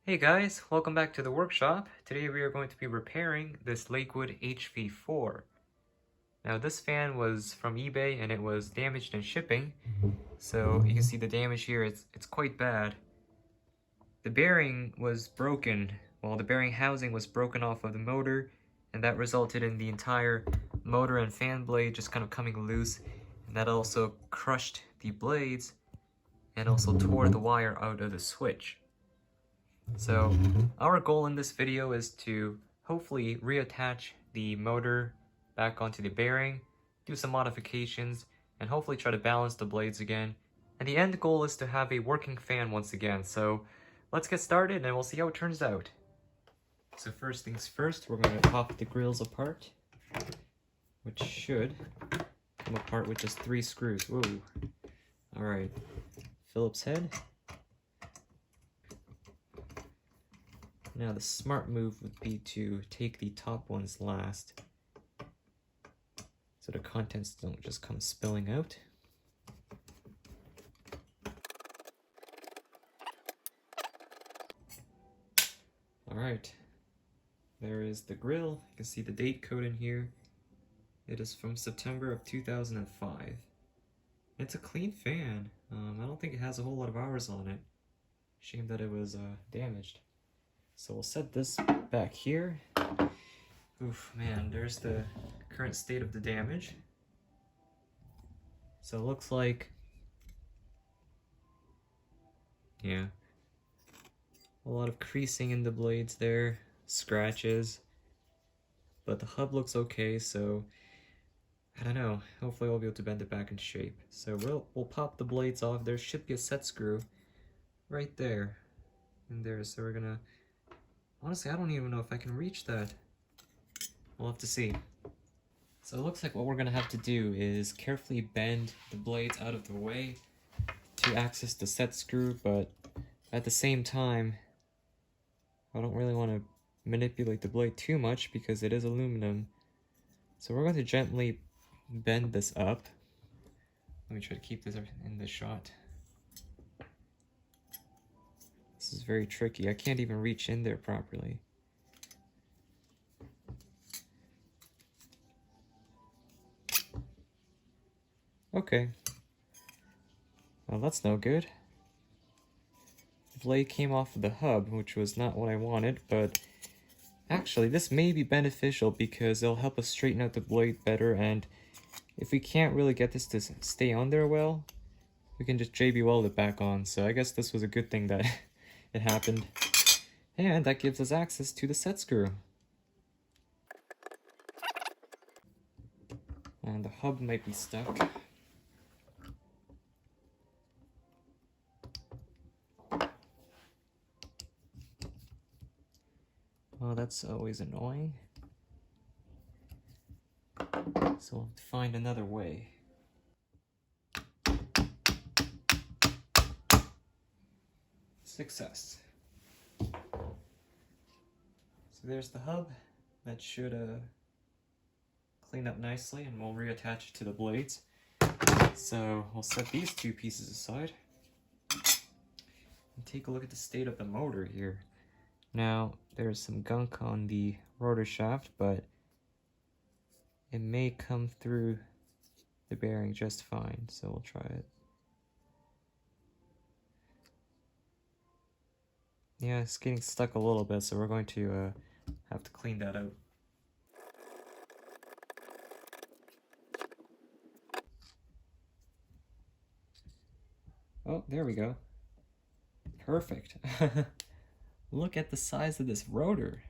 Hey guys, welcome back to the workshop. Today we are going to be repairing this Lakewood HV-4. Now this fan was from eBay and it was damaged in shipping. So you can see the damage here, it's quite bad. The bearing was broken, the bearing housing was broken off of the motor, and that resulted in the entire motor and fan blade just kind of coming loose. And that also crushed the blades and also tore the wire out of the switch. So our goal in this video is to hopefully reattach the motor back onto the bearing, do some modifications, and hopefully try to balance the blades again. And the end goal is to have a working fan once again. So let's get started and we'll see how it turns out. So first things first, we're going to pop the grills apart, which should come apart with just 3 screws. Whoa. Alright, Phillips head. Now the smart move would be to take the top ones last, so the contents don't just come spilling out. Alright, there is the grill. You can see the date code in here. It is from September of 2005. It's a clean fan. I don't think it has a whole lot of hours on it. Shame that it was damaged. So we'll set this back here. Oof, man, there's the current state of the damage. So it looks like, yeah, a lot of creasing in the blades there, scratches, but the hub looks okay, so I don't know, hopefully I'll be able to bend it back in shape. So we'll pop the blades off. There should be a set screw right there and there, so we're gonna, honestly, I don't even know if I can reach that. We'll have to see. So it looks like what we're gonna have to do is carefully bend the blades out of the way to access the set screw, but at the same time, I don't really want to manipulate the blade too much because it is aluminum. So we're going to gently bend this up. Let me try to keep this in the shot. This is very tricky. I can't even reach in there properly. Okay. Well, that's no good. The blade came off of the hub, which was not what I wanted, but actually this may be beneficial because it'll help us straighten out the blade better, and if we can't really get this to stay on there well, we can just JB weld it back on. So I guess this was a good thing that it happened. And that gives us access to the set screw. And the hub might be stuck. Oh, that's always annoying. So we'll have to find another way. Success. So there's the hub. That should clean up nicely, and we'll reattach it to the blades. So we'll set these 2 pieces aside and take a look at the state of the motor here. Now there's some gunk on the rotor shaft, but it may come through the bearing just fine, so we'll try it. Yeah, it's getting stuck a little bit, so we're going to have to clean that out. Oh, there we go. Perfect. Look at the size of this rotor.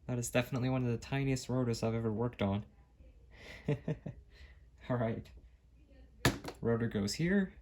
That is definitely one of the tiniest rotors I've ever worked on. Alright. Rotor goes here.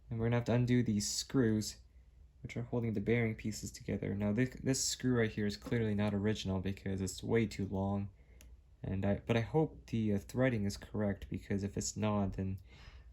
And we're gonna have to undo these screws, which are holding the bearing pieces together. Now this screw right here is clearly not original because it's way too long. But I hope the threading is correct, because if it's not, then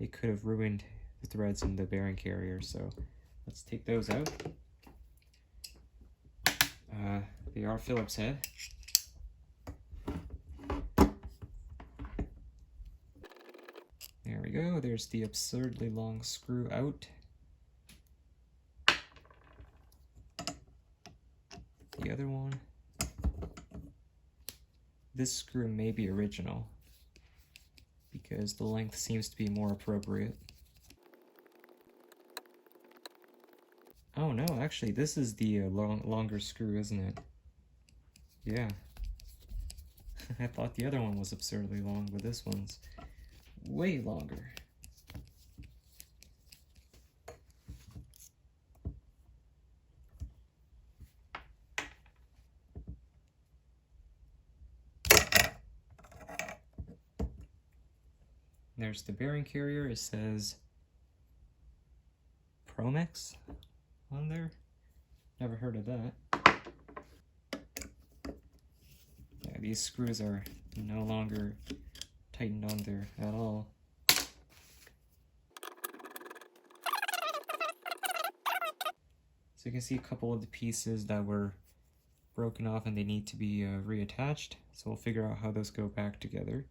it could have ruined the threads in the bearing carrier. So let's take those out. They are Phillips head. There we go. There's the absurdly long screw out. the other one. This screw may be original because the length seems to be more appropriate. Oh no, actually this is the longer screw, isn't it? Yeah. I thought the other one was absurdly long, but this one's way longer. There's the bearing carrier. It says Promex on there. Never heard of that. Yeah, these screws are no longer tightened on there at all. So you can see a couple of the pieces that were broken off and they need to be reattached. So we'll figure out how those go back together.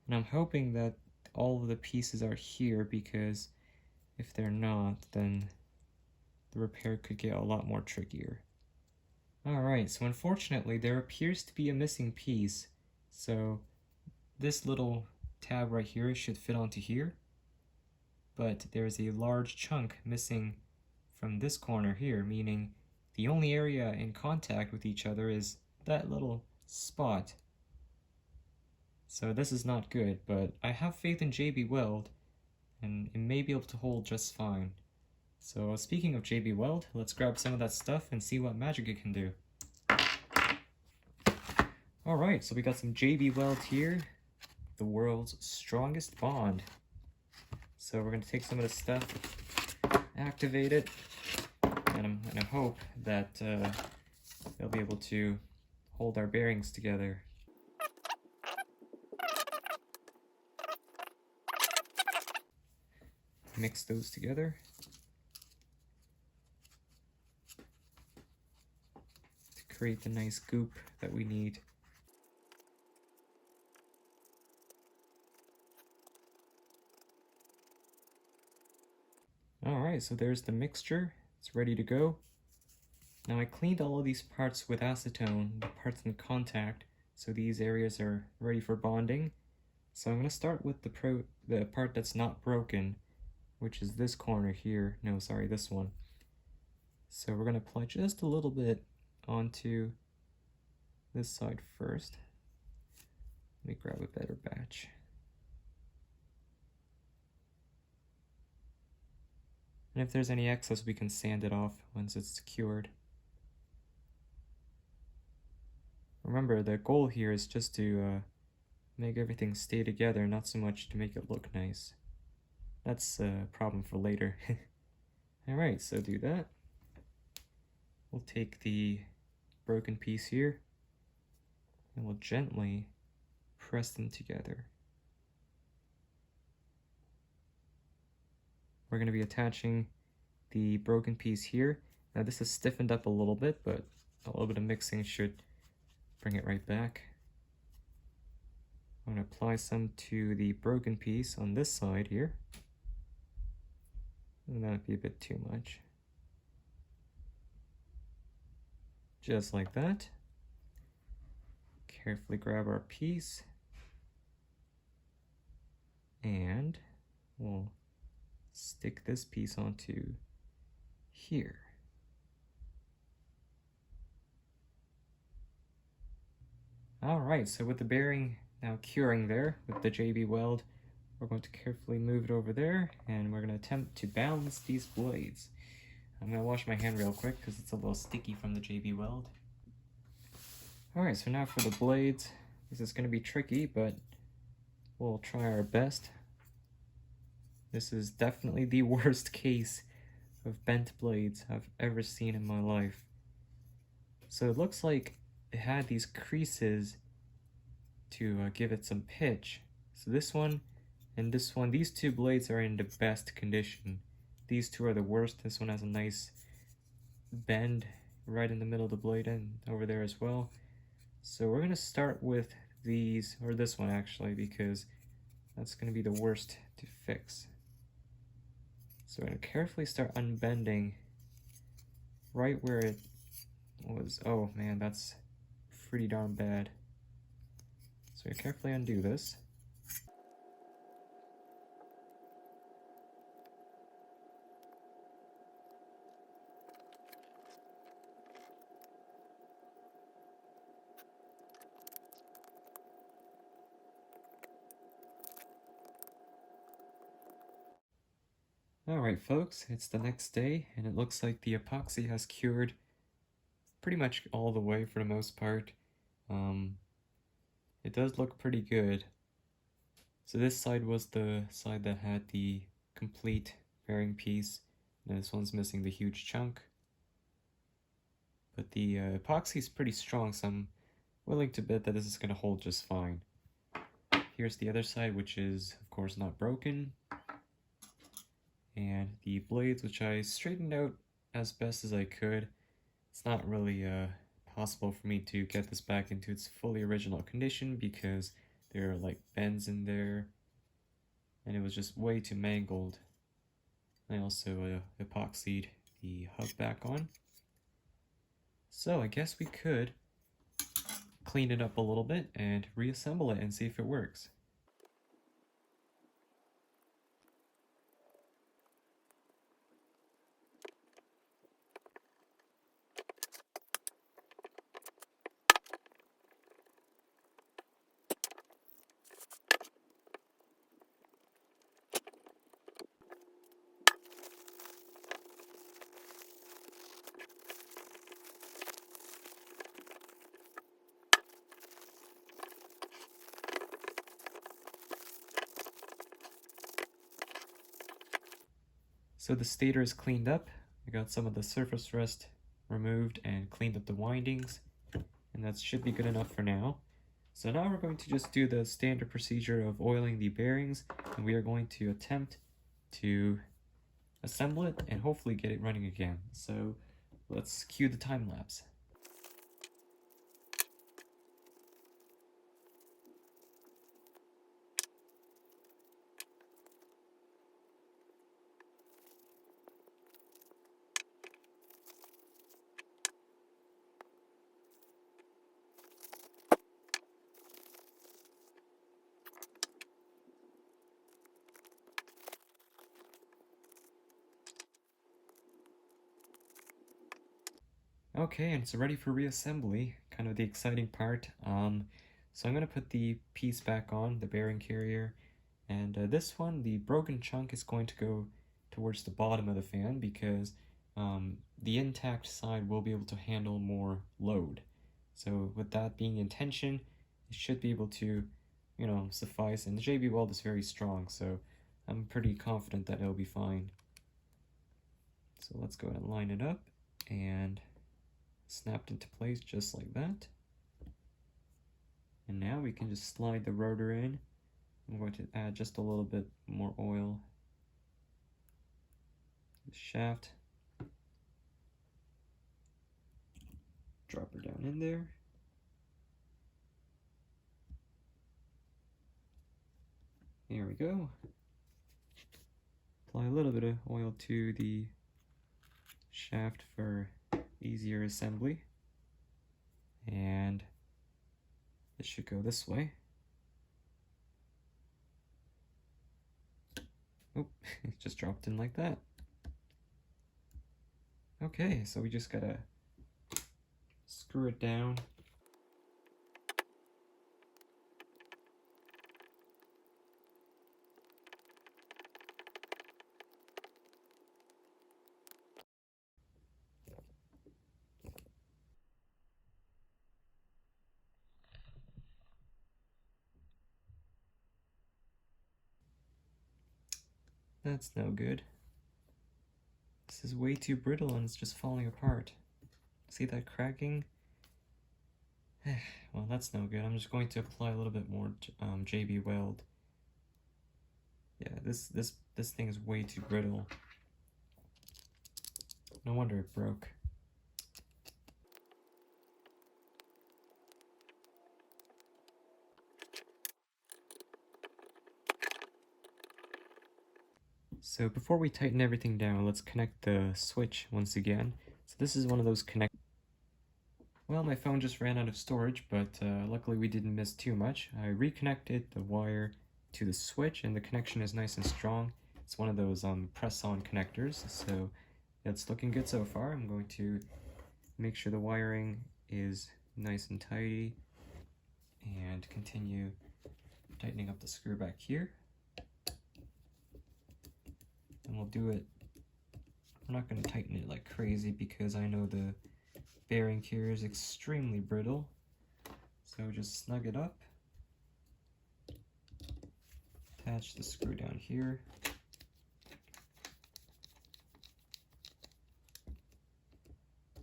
And I'm hoping that all of the pieces are here, because if they're not, then the repair could get a lot more trickier. Alright, so unfortunately there appears to be a missing piece. So this little tab right here should fit onto here, but there's a large chunk missing from this corner here, meaning the only area in contact with each other is that little spot. So this is not good, but I have faith in JB Weld, and it may be able to hold just fine. So speaking of JB Weld, let's grab some of that stuff and see what magic it can do. Alright, so we got some JB Weld here, the world's strongest bond. So we're going to take some of this stuff, activate it, and I hope that they'll be able to hold our bearings together. Mix those together to create the nice goop that we need. Alright, so there's the mixture. It's ready to go. Now I cleaned all of these parts with acetone, the parts in contact, so these areas are ready for bonding. So I'm going to start with the part that's not broken, which is this corner here. No, sorry, this one. So we're going to apply just a little bit onto this side first. Let me grab a better batch. And if there's any excess, we can sand it off once it's secured. Remember, the goal here is just to make everything stay together, not so much to make it look nice. That's a problem for later. Alright, so do that. We'll take the broken piece here and we'll gently press them together. We're going to be attaching the broken piece here. Now this is stiffened up a little bit, but a little bit of mixing should bring it right back. I'm going to apply some to the broken piece on this side here. And that'd be a bit too much. Just like that. Carefully grab our piece. And we'll stick this piece onto here. Alright, so with the bearing now curing there with the JB Weld, we're going to carefully move it over there, and we're going to attempt to balance these blades. I'm going to wash my hand real quick because it's a little sticky from the JB Weld. Alright, so now for the blades. This is going to be tricky, but we'll try our best. This is definitely the worst case of bent blades I've ever seen in my life. So it looks like it had these creases to give it some pitch. So this one and this one, these two blades are in the best condition. These two are the worst. This one has a nice bend right in the middle of the blade and over there as well. So we're going to start with these, or this one actually, because that's going to be the worst to fix. So we're going to carefully start unbending right where it was. Oh man, that's pretty darn bad. So you carefully undo this. Alright folks, it's the next day, and it looks like the epoxy has cured pretty much all the way for the most part. It does look pretty good. So this side was the side that had the complete bearing piece, and this one's missing the huge chunk. But the epoxy is pretty strong, so I'm willing to bet that this is going to hold just fine. Here's the other side, which is of course not broken. And the blades, which I straightened out as best as I could. It's not really possible for me to get this back into its fully original condition because there are like bends in there and it was just way too mangled. I also epoxied the hub back on. So I guess we could clean it up a little bit and reassemble it and see if it works. So the stator is cleaned up. I got some of the surface rust removed and cleaned up the windings, and that should be good enough for now. So now we're going to just do the standard procedure of oiling the bearings, and we are going to attempt to assemble it and hopefully get it running again. So let's cue the time lapse. Okay, and it's ready for reassembly, kind of the exciting part. So I'm going to put the piece back on, the bearing carrier, and this one, the broken chunk, is going to go towards the bottom of the fan because the intact side will be able to handle more load. So with that being intention, it should be able to, suffice, and the JB weld is very strong, so I'm pretty confident that it'll be fine. So let's go ahead and line it up, and snapped into place just like that. And now we can just slide the rotor in. I'm going to add just a little bit more oil to the shaft. Drop her down in there. There we go. Apply a little bit of oil to the shaft for easier assembly, and it should go this way. Oh, it just dropped in like that. Okay, so we just gotta screw it down. That's no good. This is way too brittle and it's just falling apart. See that cracking? Well, that's no good. I'm just going to apply a little bit more JB weld. Yeah, this thing is way too brittle. No wonder it broke. So before we tighten everything down, let's connect the switch once again. So this is one of those connect. Well, my phone just ran out of storage, but luckily we didn't miss too much. I reconnected the wire to the switch and the connection is nice and strong. It's one of those press-on connectors, so it's looking good so far. I'm going to make sure the wiring is nice and tidy and continue tightening up the screw back here. And we'll do it, I'm not going to tighten it like crazy because I know the bearing here is extremely brittle. So just snug it up, attach the screw down here,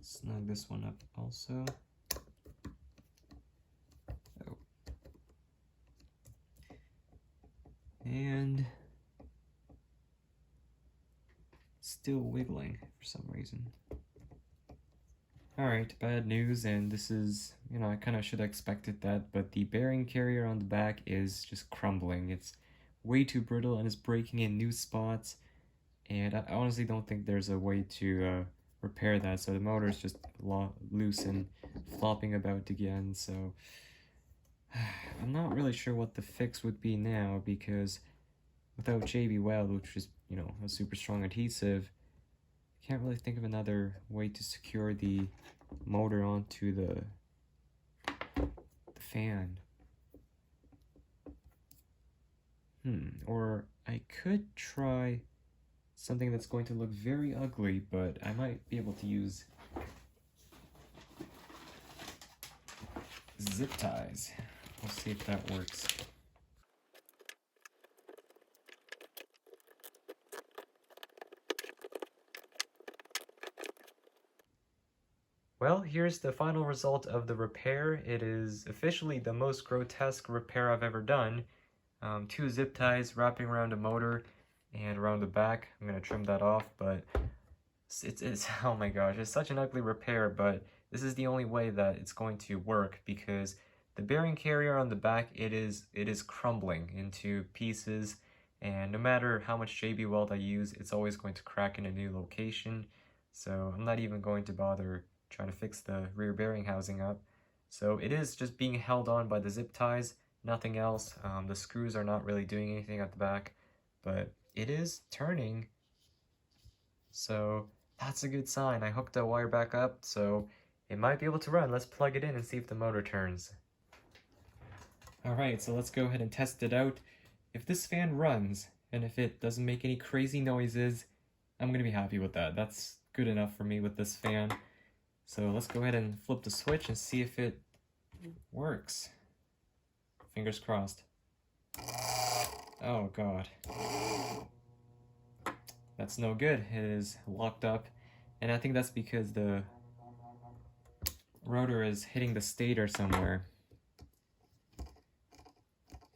snug this one up also. Oh. And still wiggling for some reason. Alright, bad news, and this is, I kind of should have expected that, but the bearing carrier on the back is just crumbling. It's way too brittle and it's breaking in new spots, and I honestly don't think there's a way to repair that, so the motor is just loose and flopping about again, so I'm not really sure what the fix would be now, because without JB Weld, which is, a super strong adhesive, I can't really think of another way to secure the motor onto the fan. Or I could try something that's going to look very ugly, but I might be able to use zip ties. We'll see if that works. Well, here's the final result of the repair. It is officially the most grotesque repair I've ever done. 2 zip ties wrapping around a motor and around the back. I'm gonna trim that off, but it's oh my gosh, it's such an ugly repair, but this is the only way that it's going to work, because the bearing carrier on the back, it is crumbling into pieces, and no matter how much JB Weld I use, it's always going to crack in a new location. So I'm not even going to bother trying to fix the rear bearing housing up. So it is just being held on by the zip ties, nothing else. The screws are not really doing anything at the back, but it is turning. So that's a good sign. I hooked the wire back up, so it might be able to run. Let's plug it in and see if the motor turns. Alright, so let's go ahead and test it out. If this fan runs, and if it doesn't make any crazy noises, I'm going to be happy with that. That's good enough for me with this fan. So let's go ahead and flip the switch and see if it works. Fingers crossed. Oh god. That's no good. It is locked up. And I think that's because the rotor is hitting the stator somewhere.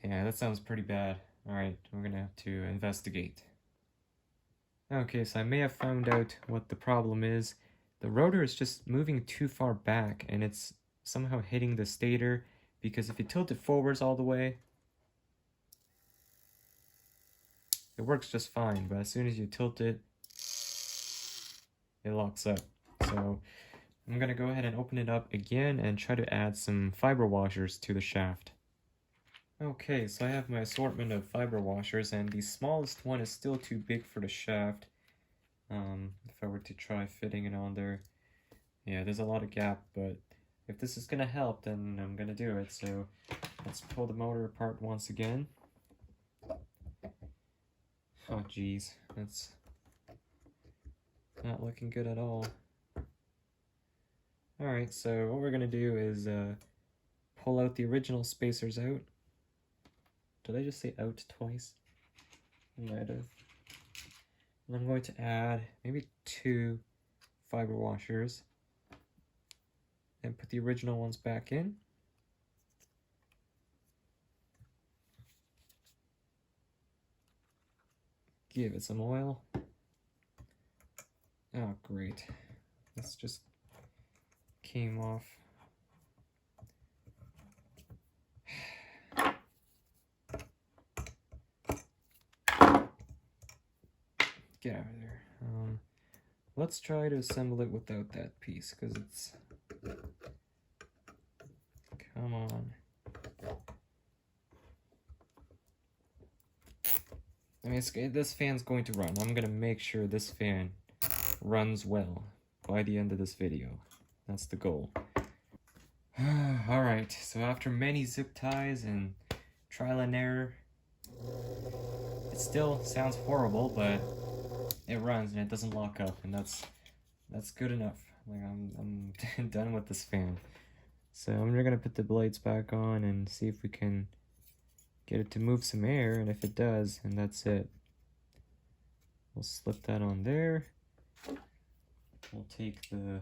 Yeah, that sounds pretty bad. Alright, we're gonna have to investigate. Okay, so I may have found out what the problem is. The rotor is just moving too far back, and it's somehow hitting the stator, because if you tilt it forwards all the way, it works just fine, but as soon as you tilt it, it locks up. So I'm gonna go ahead and open it up again and try to add some fiber washers to the shaft. Okay, so I have my assortment of fiber washers, and the smallest one is still too big for the shaft. If I were to try fitting it on there, yeah, there's a lot of gap, but if this is gonna help, then I'm gonna do it. So let's pull the motor apart once again. Oh geez, that's not looking good at all. Alright, so what we're gonna do is pull out the original spacers out. Did I just say out twice? I might have. And I'm going to add maybe 2 fiber washers and put the original ones back in. Give it some oil. Oh, great. This just came off. Get out of there. let's try to assemble it without that piece, because it's... Come on. I mean, this fan's going to run. I'm gonna make sure this fan runs well by the end of this video. That's the goal. Alright, so after many zip ties and trial and error, it still sounds horrible, but it runs and it doesn't lock up, and that's good enough. Like, I'm done with this fan. So I'm just gonna put the blades back on and see if we can get it to move some air, and if it does, and that's it. We'll slip that on there. We'll take the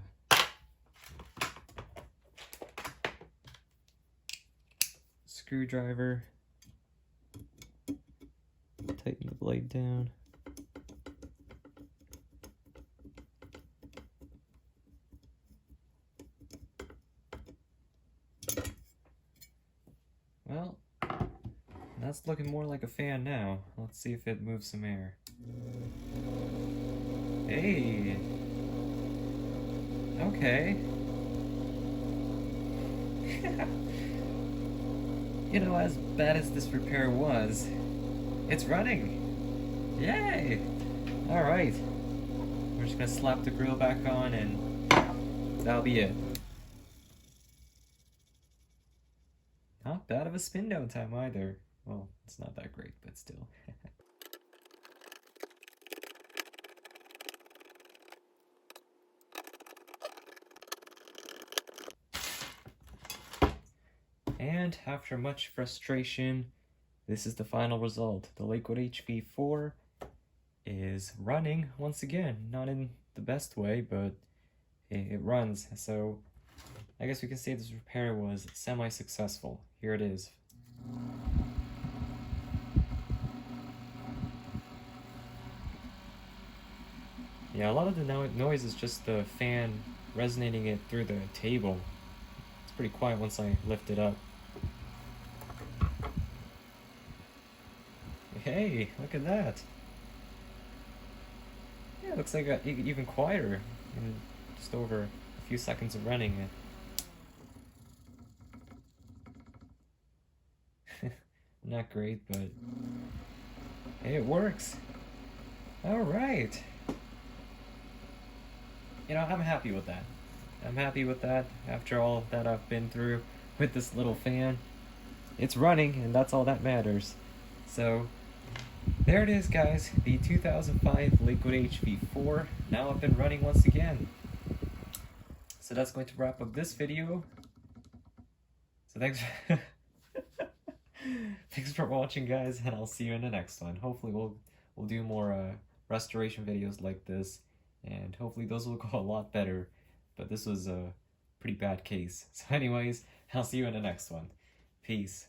screwdriver, tighten the blade down. Well, that's looking more like a fan now. Let's see if it moves some air. Hey! Okay. You know, as bad as this repair was, it's running! Yay! Alright. We're just gonna slap the grill back on and that'll be it. Not bad of a spin down time either. Well, it's not that great, but still. And after much frustration, this is the final result. The Lakewood HV-4 is running once again. Not in the best way, but it runs. So I guess we can say this repair was semi-successful. Here it is. Yeah, a lot of the noise is just the fan resonating it through the table. It's pretty quiet once I lift it up. Hey, look at that. Yeah, it looks like even quieter in just over a few seconds of running it. Not great, but hey, it works. Alright. You know, I'm happy with that. I'm happy with that after all that I've been through with this little fan. It's running, and that's all that matters. So, there it is, guys. The 2005 Lakewood HV-4 now up and running once again. So that's going to wrap up this video. So thanks thanks for watching, guys, and I'll see you in the next one. Hopefully we'll do more restoration videos like this, and hopefully those will go a lot better. But this was a pretty bad case. So anyways, I'll see you in the next one. Peace.